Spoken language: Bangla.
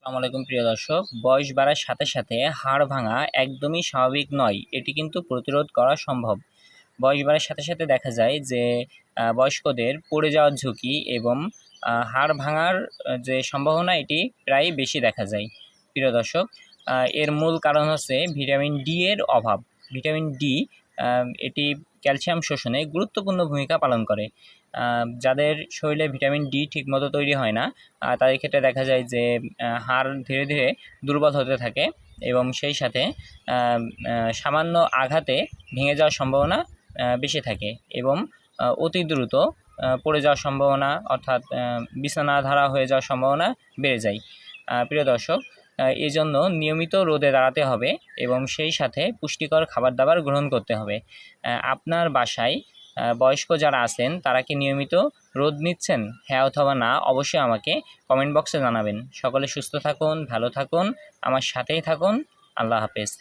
আসসালামু আলাইকুম প্রিয় দর্শক। বয়স বাড়ার সাথে সাথে হাড় ভাঙা একদমই স্বাভাবিক নয়, এটি কিন্তু প্রতিরোধ করা সম্ভব। বয়স বাড়ার সাথে সাথে দেখা যায় যে বয়স্কদের পড়ে যাওয়ার ঝুঁকি এবং হাড় ভাঙার যে সম্ভাবনা এটি প্রায় বেশি দেখা যায়। প্রিয় দর্শক, এর মূল কারণ হচ্ছে ভিটামিন ডি এর অভাব। ভিটামিন ডি এটি ক্যালসিয়াম শোষণে গুরুত্বপূর্ণ ভূমিকা পালন করে। যাদের শরীরে ভিটামিন ডি ঠিকমতো তৈরি হয় না, তাদের ক্ষেত্রে দেখা যায় যে হাড় ধীরে ধীরে দুর্বল হতে থাকে এবং সেই সাথে সামান্য আঘাতে ভেঙে যাওয়ার সম্ভাবনা বেশি থাকে এবং অতি দ্রুত পড়ে যাওয়ার সম্ভাবনা অর্থাৎ বিছানাধারা হয়ে যাওয়ার সম্ভাবনা বেড়ে যায়। প্রিয় দর্শক, এই জন্য নিয়মিত রোদে দাঁড়াতে হবে এবং সেই সাথে পুষ্টিকর খাবার দাবার গ্রহণ করতে হবে। আপনার বাসায় বয়স্ক যারা আছেন তারা কি নিয়মিত রোদ নিচ্ছেন? হ্যাঁ অথবা না অবশ্যই আমাকে কমেন্ট বক্সে জানাবেন। সকলে সুস্থ থাকুন, ভালো থাকুন, আমার সাথেই থাকুন। আল্লাহ হাফেজ।